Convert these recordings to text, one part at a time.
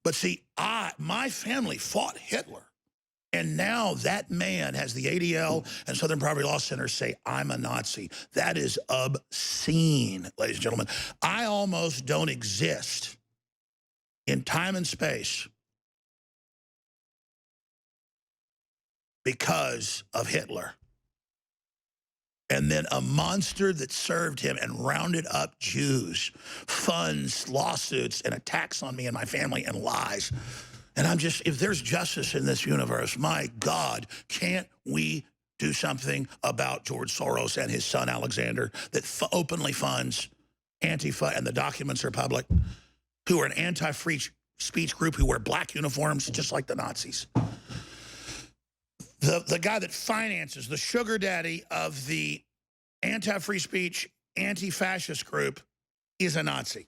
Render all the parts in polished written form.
But see, my family fought Hitler. And now that man has the ADL and Southern Poverty Law Center say, I'm a Nazi. That is obscene, ladies and gentlemen. I almost don't exist in time and space because of Hitler. And then a monster that served him and rounded up Jews, funds, lawsuits, and attacks on me and my family and lies. And I'm just, if there's justice in this universe, my God, can't we do something about George Soros and his son Alexander that openly funds Antifa, and the documents are public, who are an anti-free speech group who wear black uniforms just like the Nazis. The guy that finances, the sugar daddy of the anti-free speech, anti-fascist group is a Nazi.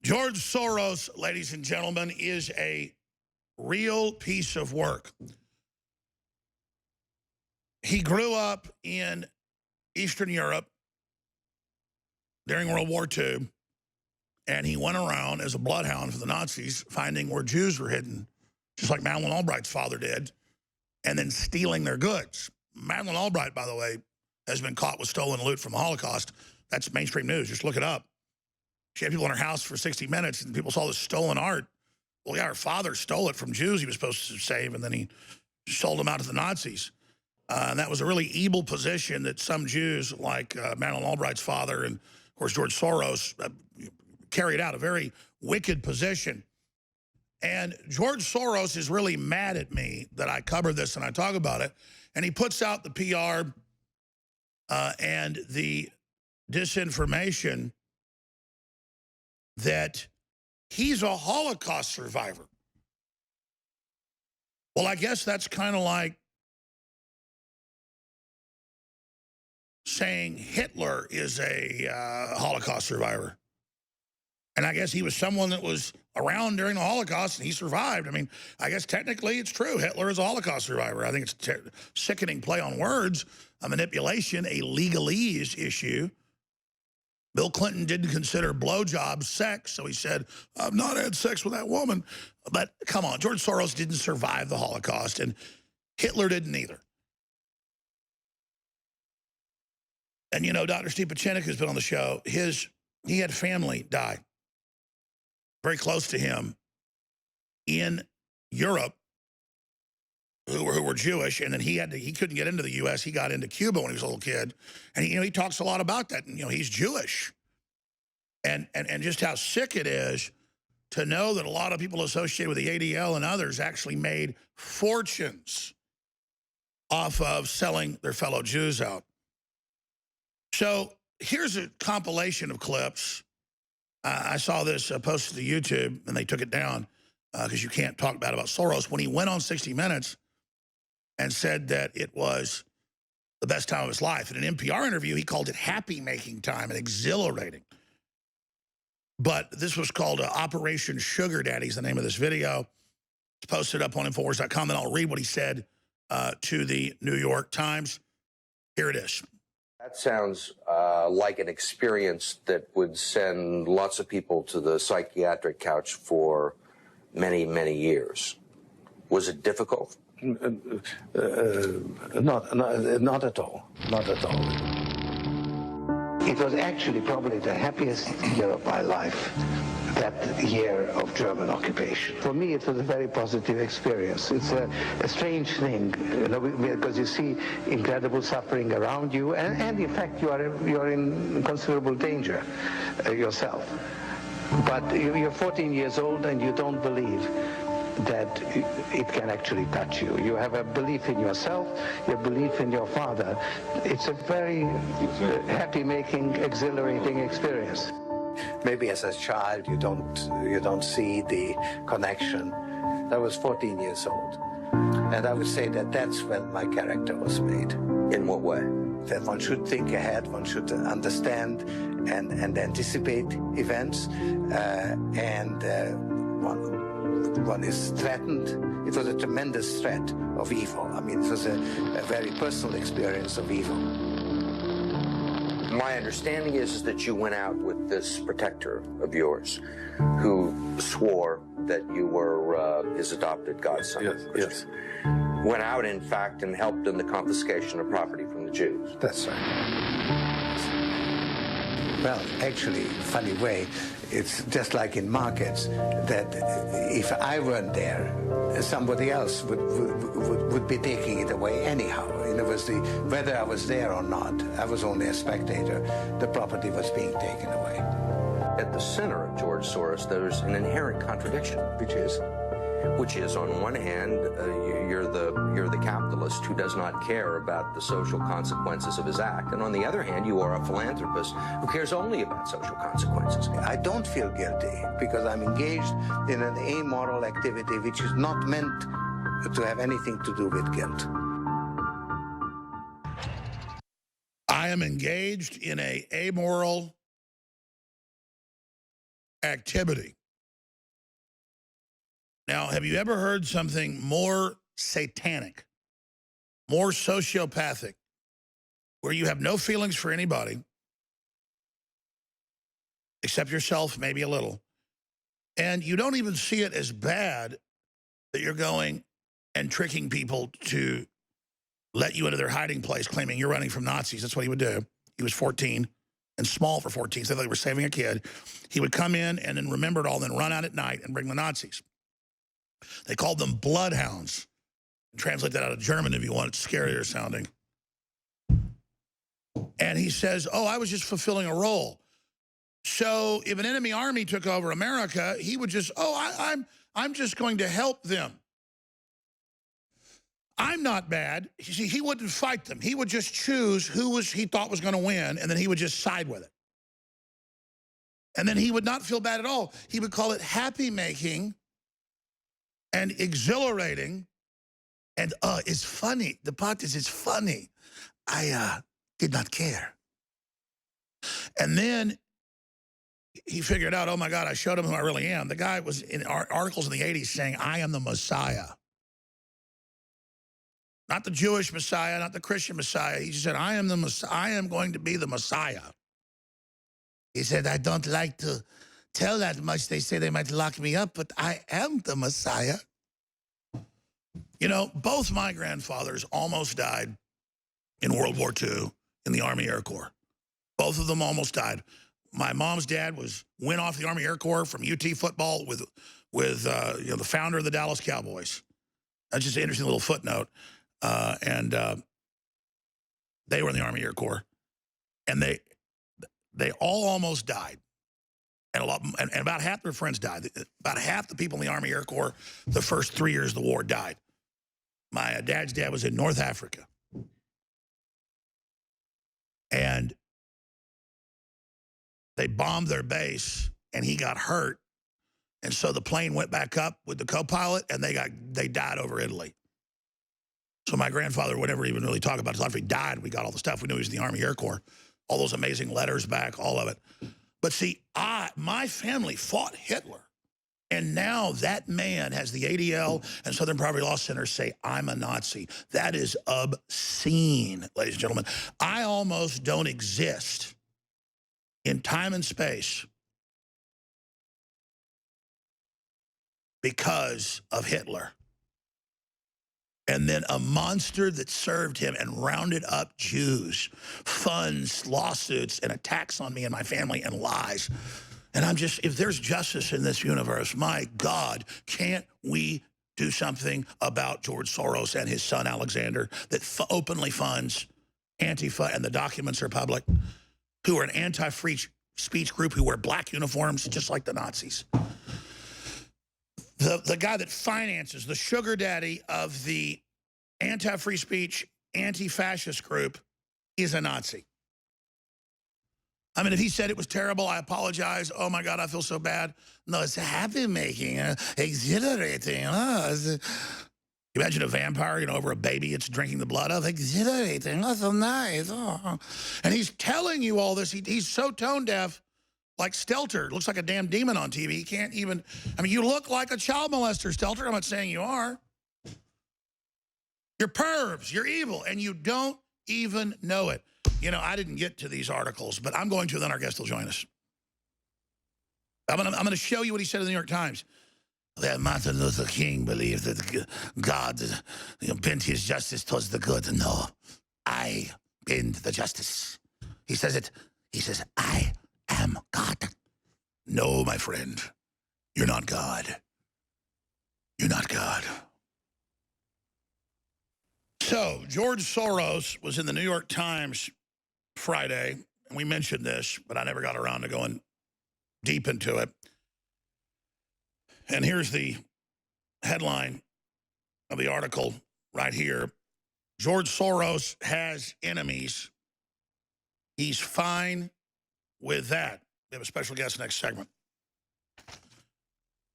George Soros, ladies and gentlemen, is a real piece of work. He grew up in Eastern Europe during World War II, and he went around as a bloodhound for the Nazis, finding where Jews were hidden, just like Madeleine Albright's father did, and then stealing their goods. Madeleine Albright, by the way, has been caught with stolen loot from the Holocaust. That's mainstream news. Just look it up. She had people in her house for 60 minutes, and people saw this stolen art. Well, yeah, her father stole it from Jews he was supposed to save, and then he sold them out to the Nazis. And that was a really evil position that some Jews, like Madeleine Albright's father and, of course, George Soros, carried out, a very wicked position. And George Soros is really mad at me that I cover this and I talk about it. And he puts out the PR and the disinformation that he's a Holocaust survivor. Well, I guess that's kind of like saying Hitler is a Holocaust survivor. And I guess he was someone that was around during the Holocaust and he survived. I mean, I guess technically it's true. Hitler is a Holocaust survivor. I think it's a sickening play on words, a manipulation, a legalese issue. Bill Clinton didn't consider blowjobs sex, so he said, I've not had sex with that woman. But come on, George Soros didn't survive the Holocaust, and Hitler didn't either. And, you know, Dr. Steve Pachinik has been on the show. He had family die very close to him in Europe who were Jewish, and then he couldn't get into the U.S. He got into Cuba when he was a little kid, and he talks a lot about that. And, he's Jewish, and just how sick it is to know that a lot of people associated with the ADL and others actually made fortunes off of selling their fellow Jews out. So here's a compilation of clips. I saw this posted to YouTube, and they took it down because you can't talk bad about Soros. When he went on 60 Minutes and said that it was the best time of his life. In an NPR interview, he called it happy-making time and exhilarating. But this was called Operation Sugar Daddy is the name of this video. It's posted up on Infowars.com, and I'll read what he said to the New York Times. Here it is. That sounds like an experience that would send lots of people to the psychiatric couch for many, many years. Was it difficult? Not at all. Not at all. It was actually probably the happiest year of my life, that year of German occupation. For me, it was a very positive experience. It's a strange thing, because you see incredible suffering around you, and in fact, you're in considerable danger yourself. But you're 14 years old and you don't believe that it can actually touch you. You have a belief in yourself, your belief in your father. It's a very happy-making, exhilarating experience. Maybe as a child you don't see the connection. I was 14 years old, and I would say that that's when my character was made. In what way? That one should think ahead, one should understand and anticipate events, and one one is threatened. It was a tremendous threat of evil. I mean, it was a very personal experience of evil. My understanding is that you went out with this protector of yours who swore that you were his adopted godson. Yes. Went out, in fact, and helped in the confiscation of property from the Jews. That's right. Well, actually, funny way, it's just like in markets that if I weren't there, somebody else would be taking it away anyhow. In other words, whether I was there or not, I was only a spectator, the property was being taken away. At the center of George Soros, there's an inherent contradiction, which is on one hand, you're the capitalist who does not care about the social consequences of his act, and on the other hand, you are a philanthropist who cares only about social consequences. I don't feel guilty because I'm engaged in an amoral activity which is not meant to have anything to do with guilt. I am engaged in a amoral activity. Now, have you ever heard something more satanic, more sociopathic, where you have no feelings for anybody except yourself, maybe a little, and you don't even see it as bad that you're going and tricking people to let you into their hiding place, claiming you're running from Nazis? That's what he would do. He was 14 and small for 14, so they were saving a kid. He would come in and then remember it all, then run out at night and bring the Nazis. They called them bloodhounds. Translate that out of German if you want. It's scarier sounding. And he says, oh, I was just fulfilling a role. So if an enemy army took over America, he would just, I'm just going to help them. I'm not bad. You see, he wouldn't fight them. He would just choose who he thought was going to win, and then he would just side with it. And then he would not feel bad at all. He would call it happy-making and exhilarating, and it's funny. The part is, it's funny. I did not care. And then he figured out, oh my God, I showed him who I really am. The guy was in articles in the 80s saying, I am the Messiah. Not the Jewish Messiah, not the Christian Messiah. He just said, I am the Messiah. I am going to be the Messiah. He said, I don't like to tell that much. They say they might lock me up, but I am the Messiah. You know, both my grandfathers almost died in World War II in the Army Air Corps. Both of them almost died. My mom's dad went off the Army Air Corps from UT football with the founder of the Dallas Cowboys. That's just an interesting little footnote. And they were in the Army Air Corps, and they all almost died. And about half their friends died. About half the people in the Army Air Corps, the first 3 years of the war, died. My dad's dad was in North Africa. And they bombed their base, and he got hurt. And so the plane went back up with the co-pilot, and they died over Italy. So my grandfather would never even really talk about his life. He died. We got all the stuff. We knew he was in the Army Air Corps. All those amazing letters back, all of it. But see, my family fought Hitler. And now that man has the ADL and Southern Poverty Law Center say, I'm a Nazi. That is obscene, ladies and gentlemen. I almost don't exist in time and space because of Hitler. And then a monster that served him and rounded up Jews, funds, lawsuits, and attacks on me and my family and lies. And I'm just, if there's justice in this universe, my God, can't we do something about George Soros and his son Alexander that openly funds Antifa, and the documents are public, who are an anti-free speech group who wear black uniforms just like the Nazis. The guy that finances, the sugar daddy of the anti-free speech, anti-fascist group is a Nazi. I mean, if he said it was terrible, I apologize. Oh, my God, I feel so bad. No, it's happy-making, exhilarating. Imagine a vampire, over a baby it's drinking the blood of. Exhilarating, oh, so nice. Oh. And he's telling you all this. He's so tone deaf like Stelter. Looks like a damn demon on TV. He can't even, I mean, you look like a child molester, Stelter. I'm not saying you are. You're pervs, you're evil, and you don't even know it. You know, I didn't get to these articles, but I'm going to, then our guest will join us. I'm gonna show you what he said in the New York Times. That Martin Luther King believed that God bent his justice towards the good. No, I bend the justice. He says it. He says, I am God. No, my friend, you're not God. You're not God. So, George Soros was in the New York Times Friday, and we mentioned this, but I never got around to going deep into it. And here's the headline of the article right here. George Soros has enemies. He's fine with that. We have a special guest next segment.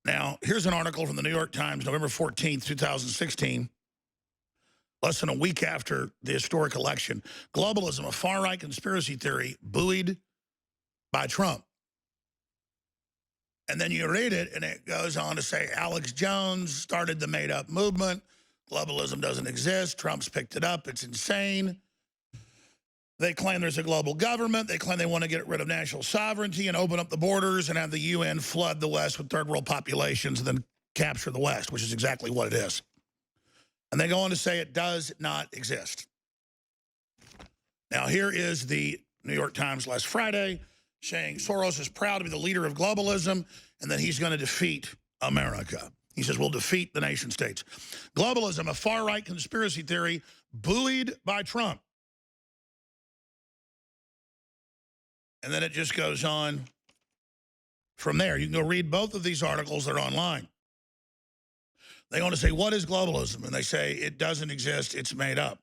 Now, here's an article from the New York Times, November 14th, 2016. Less than a week after the historic election. Globalism, a far-right conspiracy theory buoyed by Trump. And then you read it, and it goes on to say Alex Jones started the made-up movement. Globalism doesn't exist. Trump's picked it up. It's insane. They claim there's a global government. They claim they want to get rid of national sovereignty and open up the borders and have the UN flood the West with third-world populations and then capture the West, which is exactly what it is. And they go on to say it does not exist. Now, here is the New York Times last Friday saying Soros is proud to be the leader of globalism and that he's going to defeat America. He says, we'll defeat the nation states. Globalism, a far-right conspiracy theory buoyed by Trump. And then it just goes on from there. You can go read both of these articles. They're online. They want to say, what is globalism? And they say, it doesn't exist. It's made up.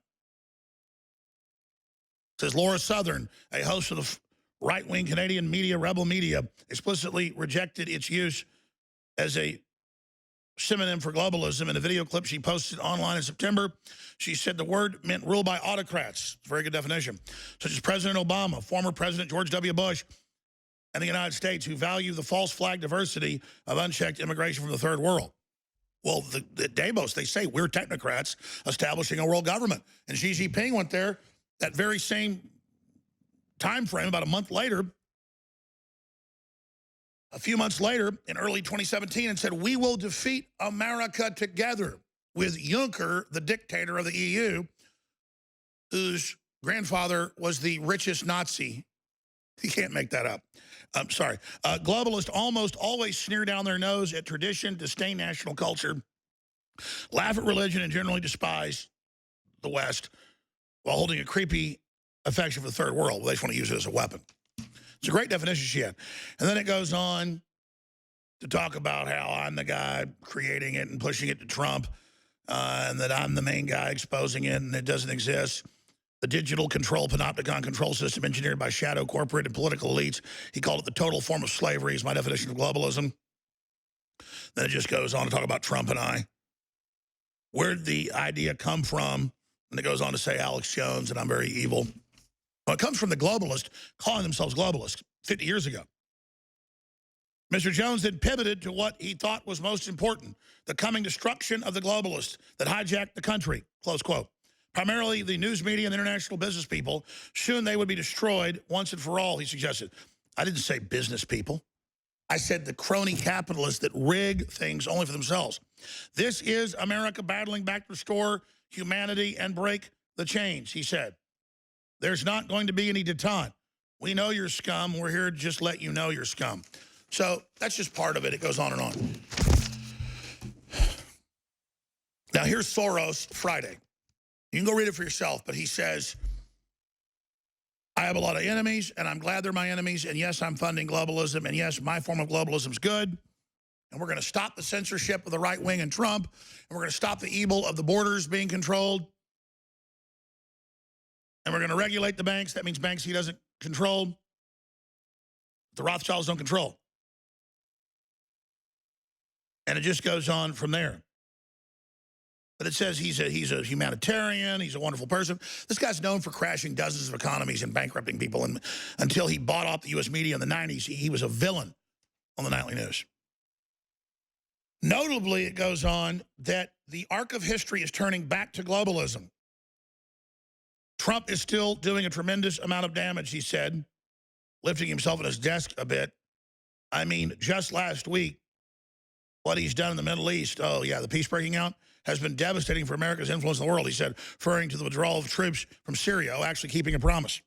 It says Laura Southern, a host of the right-wing Canadian media, Rebel Media, explicitly rejected its use as a synonym for globalism. In a video clip she posted online in September, she said the word meant rule by autocrats. It's a very good definition. Such as President Obama, former President George W. Bush, and the United States, who value the false flag diversity of unchecked immigration from the third world. Well, the Davos, they say we're technocrats establishing a world government. And Xi Jinping went there that very same time frame, about a month later, a few months later, in early 2017, and said, we will defeat America together with Juncker, the dictator of the EU, whose grandfather was the richest Nazi. You can't make that up. I'm sorry. Globalists almost always sneer down their nose at tradition, disdain national culture, laugh at religion, and generally despise the West while holding a creepy affection for the third world. They just want to use it as a weapon. It's a great definition she had. And then it goes on to talk about how I'm the guy creating it and pushing it to Trump, and that I'm the main guy exposing it and it doesn't exist. The digital control panopticon control system engineered by shadow corporate and political elites. He called it the total form of slavery is my definition of globalism. Then it just goes on to talk about Trump and I. Where'd the idea come from? And it goes on to say Alex Jones and I'm very evil. Well, it comes from the globalist calling themselves globalists 50 years ago. Mr. Jones then pivoted to what he thought was most important, the coming destruction of the globalists that hijacked the country, close quote. Primarily the news media and international business people. Soon they would be destroyed once and for all, he suggested. I didn't say business people. I said the crony capitalists that rig things only for themselves. This is America battling back to restore humanity and break the chains, he said. There's not going to be any detente. We know you're scum. We're here to just let you know you're scum. So that's just part of it. It goes on and on. Now here's Soros Friday. You can go read it for yourself, but he says, I have a lot of enemies, and I'm glad they're my enemies, and yes, I'm funding globalism, and yes, my form of globalism is good, and we're going to stop the censorship of the right wing and Trump, and we're going to stop the evil of the borders being controlled, and we're going to regulate the banks. That means banks he doesn't control. The Rothschilds don't control. And it just goes on from there. But it says he's a humanitarian, he's a wonderful person. This guy's known for crashing dozens of economies and bankrupting people. And until he bought off the U.S. media in the 90s, he was a villain on the nightly news. Notably, it goes on that the arc of history is turning back to globalism. Trump is still doing a tremendous amount of damage, he said, lifting himself at his desk a bit. I mean, just last week, what he's done in the Middle East, oh yeah, the peace breaking out, has been devastating for America's influence in the world, he said, referring to the withdrawal of troops from Syria, actually keeping a promise.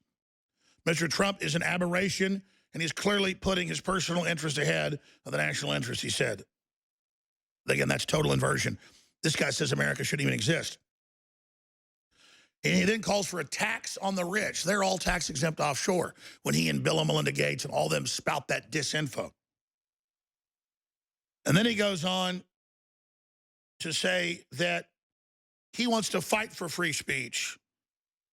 Mr. Trump is an aberration, and he's clearly putting his personal interest ahead of the national interest, he said. Again, that's total inversion. This guy says America shouldn't even exist. And he then calls for a tax on the rich. They're all tax exempt offshore when he and Bill and Melinda Gates and all them spout that disinfo. And then he goes on to say that he wants to fight for free speech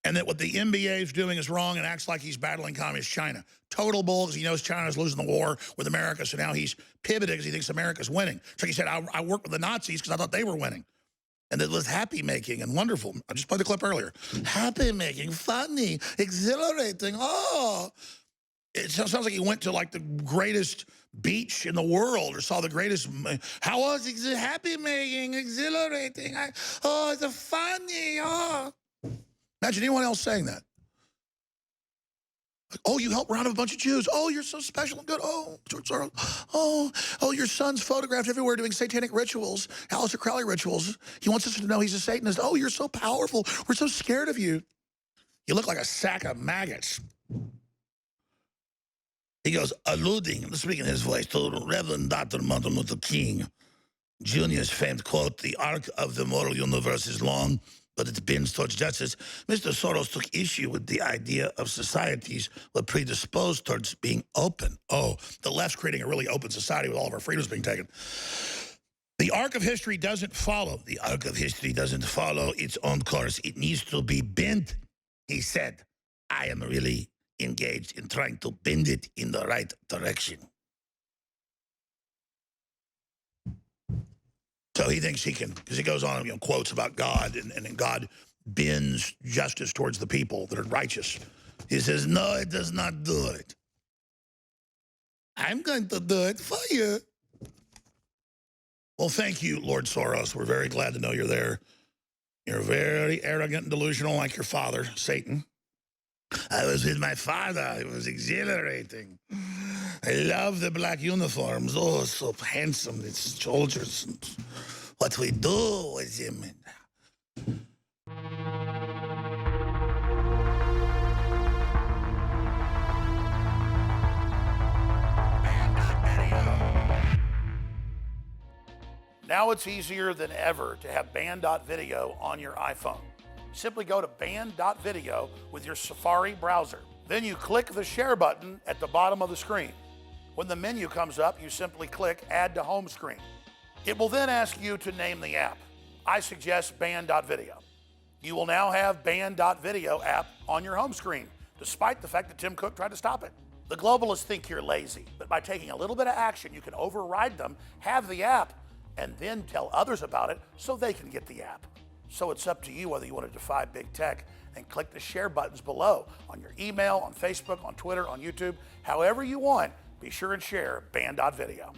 and that what the NBA is doing is wrong and acts like he's battling communist China. Total bull, because he knows China's losing the war with America, so now he's pivoted because he thinks America's winning. So he said, I worked with the Nazis because I thought they were winning. And it was happy-making and wonderful. I just played the clip earlier. Happy-making, funny, exhilarating, oh. It sounds like he went to like the greatest beach in the world or saw the greatest, how was it? Happy-making, exhilarating, oh, it's a funny, oh. Imagine anyone else saying that. Like, oh, you helped round up a bunch of Jews. Oh, you're so special and good. Oh, George Soros. Oh, your son's photographed everywhere doing satanic rituals, Aleister Crowley rituals. He wants us to know he's a Satanist. Oh, you're so powerful. We're so scared of you. You look like a sack of maggots. He goes, alluding, speaking his voice, to Reverend Dr. Martin Luther King Jr.'s famed quote, "The arc of the moral universe is long, but it bends towards justice." Mr. Soros took issue with the idea of societies were predisposed towards being open. Oh, the left's creating a really open society with all of our freedoms being taken. The arc of history doesn't follow. The arc of history doesn't follow its own course. It needs to be bent, he said. I am really engaged in trying to bend it in the right direction. So he thinks he can, because he goes on, quotes about God, and God bends justice towards the people that are righteous. He says, no, it does not do it. I'm going to do it for you. Well, thank you, Lord Soros. We're very glad to know you're there. You're very arrogant and delusional like your father, Satan. I was with my father. It was exhilarating. I love the black uniforms. Oh, so handsome. It's soldiers. What we do with him. Now it's easier than ever to have band.video on your iPhone. Simply go to band.video with your Safari browser. Then you click the share button at the bottom of the screen. When the menu comes up, you simply click Add to Home Screen. It will then ask you to name the app. I suggest band.video. You will now have band.video app on your home screen, despite the fact that Tim Cook tried to stop it. The globalists think you're lazy, but by taking a little bit of action, you can override them, have the app, and then tell others about it so they can get the app. So it's up to you whether you want to defy big tech and click the share buttons below on your email, on Facebook, on Twitter, on YouTube, however you want. Be sure and share band.video.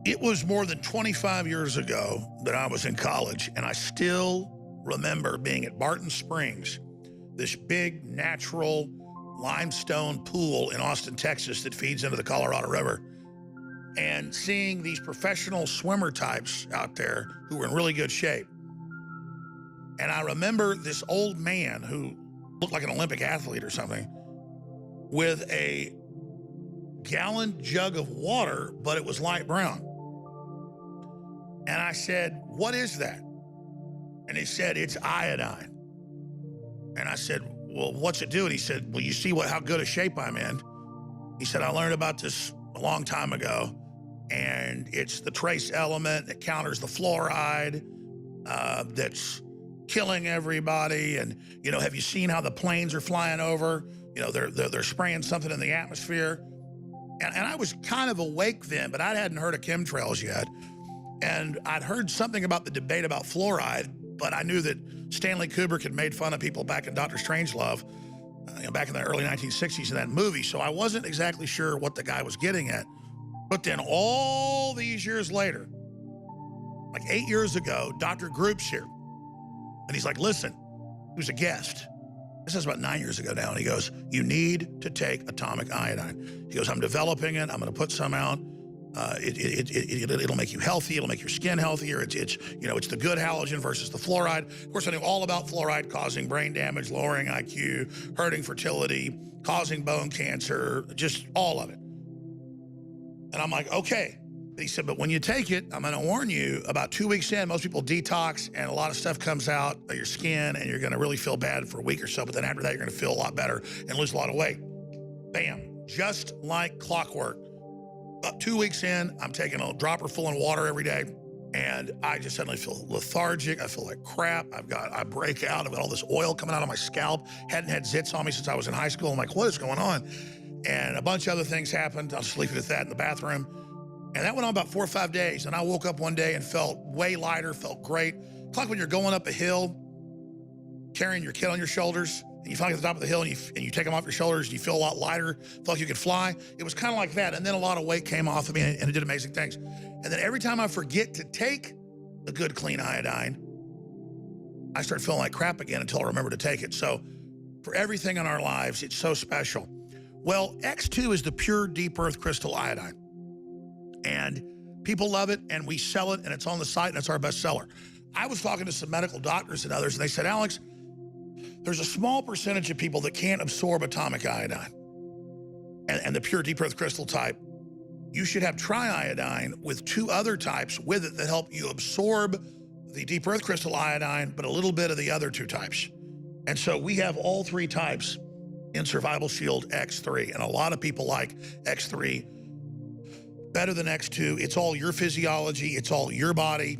It was more than 25 years ago that I was in college, and I still remember being at Barton Springs, this big natural limestone pool in Austin, Texas that feeds into the Colorado River, and seeing these professional swimmer types out there who were in really good shape. And I remember this old man who looked like an Olympic athlete or something with a gallon jug of water, but it was light brown. And I said, what is that? And he said, it's iodine. And I said, well, what's it do? And he said, well, you see how good a shape I'm in. He said, I learned about this a long time ago, and it's the trace element that counters the fluoride that's killing everybody. And, have you seen how the planes are flying over? They're spraying something in the atmosphere. And I was kind of awake then, but I hadn't heard of chemtrails yet. And I'd heard something about the debate about fluoride, but I knew that Stanley Kubrick had made fun of people back in Dr. Strangelove, back in the early 1960s in that movie. So I wasn't exactly sure what the guy was getting at. But then all these years later, like 8 years ago, Dr. Group's here. And he's like, listen, he was a guest. This is about 9 years ago now. And he goes, you need to take atomic iodine. He goes, I'm developing it. I'm going to put some out. It'll make you healthy. It'll make your skin healthier. It's the good halogen versus the fluoride. Of course, I knew all about fluoride causing brain damage, lowering IQ, hurting fertility, causing bone cancer, just all of it. And I'm like, okay. He said, but when you take it, I'm going to warn you, about 2 weeks in, most people detox and a lot of stuff comes out of your skin and you're going to really feel bad for a week or so. But then after that, you're going to feel a lot better and lose a lot of weight. Bam. Just like clockwork. About 2 weeks in, I'm taking a dropper full of water every day. And I just suddenly feel lethargic. I feel like crap. I break out. I've got all this oil coming out of my scalp. Hadn't had zits on me since I was in high school. I'm like, what is going on? And a bunch of other things happened. I'll just leave it at that in the bathroom. And that went on about 4 or 5 days. And I woke up one day and felt way lighter, felt great. It's like when you're going up a hill, carrying your kid on your shoulders, and you finally get to the top of the hill and you take them off your shoulders and you feel a lot lighter, felt like you could fly. It was kind of like that. And then a lot of weight came off of me and it did amazing things. And then every time I forget to take the good, clean iodine, I start feeling like crap again until I remember to take it. So for everything in our lives, it's so special. Well, X2 is the pure deep earth crystal iodine. And people love it, and we sell it, and it's on the site, and it's our best seller. I was talking to some medical doctors and others, and they said, Alex, there's a small percentage of people that can't absorb atomic iodine and the pure deep earth crystal type. You should have triiodine with 2 other types with it that help you absorb the deep earth crystal iodine, but a little bit of the other 2 types. And so we have all 3 types in Survival Shield X3, and a lot of people like X3 better than X2. It's all your physiology. It's all your body.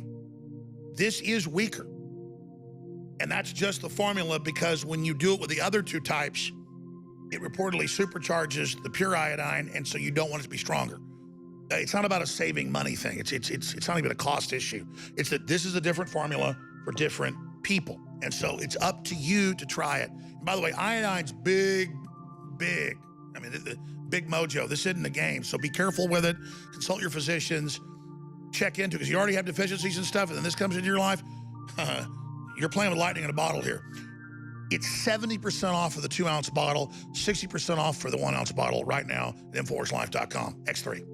This is weaker. And that's just the formula, because when you do it with the other 2 types, it reportedly supercharges the pure iodine, and so you don't want it to be stronger. It's not about a saving money thing. It's not even a cost issue. It's that this is a different formula for different people. And so it's up to you to try it. And by the way, iodine's big. I mean, the big mojo. This isn't a game, so be careful with it. Consult your physicians. Check into it, because you already have deficiencies and stuff, and then this comes into your life. You're playing with lightning in a bottle here. It's 70% off of the 2-ounce bottle, 60% off for the 1-ounce bottle right now at InfoWarsLife.com. X3.